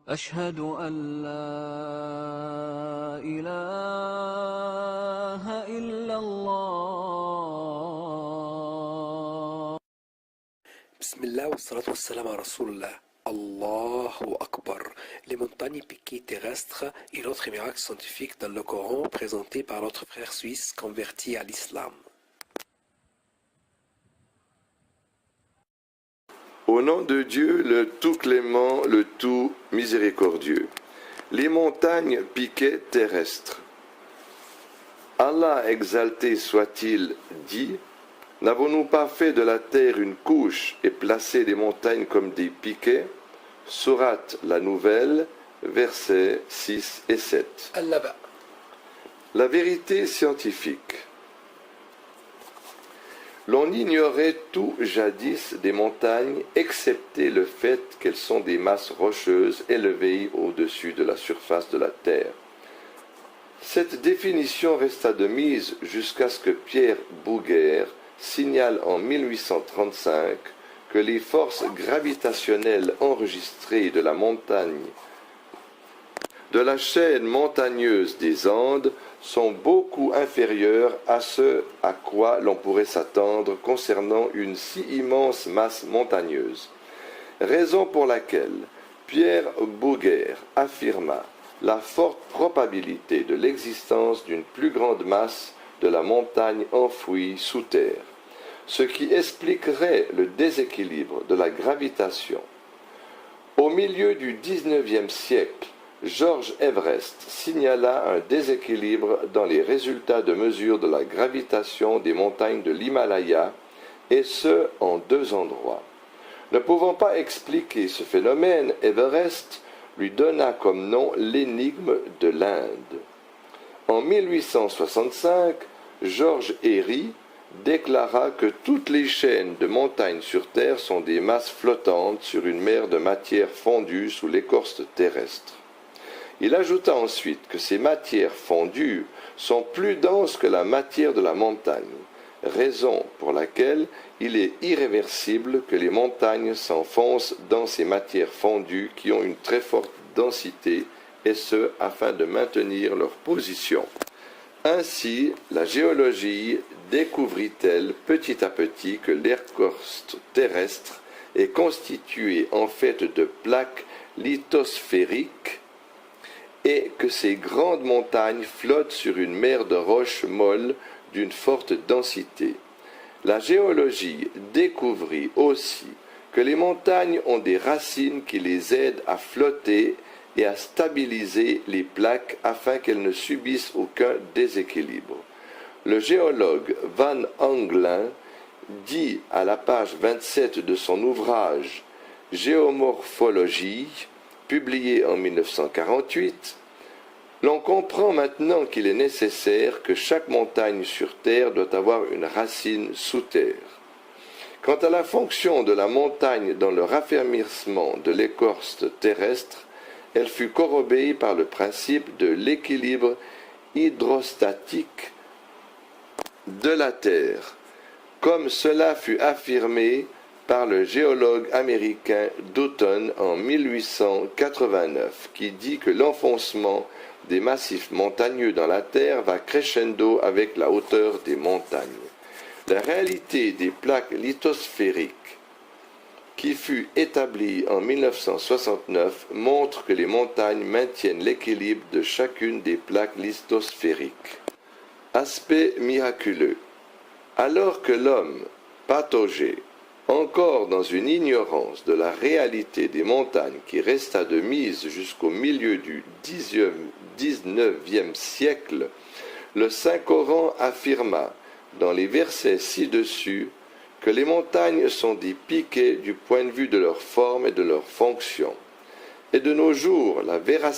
أشهد أن لا إله إلا الله. Bismillah wa salatu wassalam à Rasulullah. Allahu Akbar. Les montagnes piquées terrestres et d'autres miracles scientifiques dans le Coran présentés par notre frère suisse converti à l'islam. Au nom de Dieu, le tout clément, le tout miséricordieux. Les montagnes piquées terrestres. Allah exalté soit-il dit: n'avons-nous pas fait de la terre une couche et placé les montagnes comme des piquets? Sourate la Nouvelle, versets 6 et 7. Al-Naba. La vérité scientifique. L'on ignorait tout jadis des montagnes, excepté le fait qu'elles sont des masses rocheuses élevées au-dessus de la surface de la terre. Cette définition resta de mise jusqu'à ce que Pierre Bouguer signale en 1835 que les forces gravitationnelles enregistrées de la montagne, de la chaîne montagneuse des Andes, sont beaucoup inférieures à ce à quoi l'on pourrait s'attendre concernant une si immense masse montagneuse. Raison pour laquelle Pierre Bouguer affirma la forte probabilité de l'existence d'une plus grande masse de la montagne enfouie sous terre, ce qui expliquerait le déséquilibre de la gravitation. Au milieu du XIXe siècle, George Everest signala un déséquilibre dans les résultats de mesure de la gravitation des montagnes de l'Himalaya, et ce en deux endroits. Ne pouvant pas expliquer ce phénomène, Everest lui donna comme nom l'énigme de l'Inde. En 1865, George Airy déclara que toutes les chaînes de montagnes sur Terre sont des masses flottantes sur une mer de matière fondue sous l'écorce terrestre. Il ajouta ensuite que ces matières fondues sont plus denses que la matière de la montagne, raison pour laquelle il est irréversible que les montagnes s'enfoncent dans ces matières fondues qui ont une très forte densité, et ce afin de maintenir leur position. Ainsi, la géologie découvrit-elle petit à petit que l'écorce terrestre est constituée en fait de plaques lithosphériques, et que ces grandes montagnes flottent sur une mer de roches molles d'une forte densité. La géologie découvrit aussi que les montagnes ont des racines qui les aident à flotter et à stabiliser les plaques afin qu'elles ne subissent aucun déséquilibre. Le géologue Van Anglin dit à la page 27 de son ouvrage Géomorphologie, publié en 1948, l'on comprend maintenant qu'il est nécessaire que chaque montagne sur Terre doit avoir une racine sous terre. Quant à la fonction de la montagne dans le raffermissement de l'écorce terrestre, elle fut corroborée par le principe de l'équilibre hydrostatique de la Terre, comme cela fut affirmé par le géologue américain Doughton en 1889, qui dit que l'enfoncement des massifs montagneux dans la Terre va crescendo avec la hauteur des montagnes. La réalité des plaques lithosphériques, qui fut établie en 1969, montre que les montagnes maintiennent l'équilibre de chacune des plaques lithosphériques. Aspect miraculeux. Alors que l'homme pataugé, encore dans une ignorance de la réalité des montagnes qui resta de mise jusqu'au milieu du XIXe siècle, le Saint-Coran affirma, dans les versets ci-dessus, que les montagnes sont des piquets du point de vue de leur forme et de leur fonction. Et de nos jours, la véracité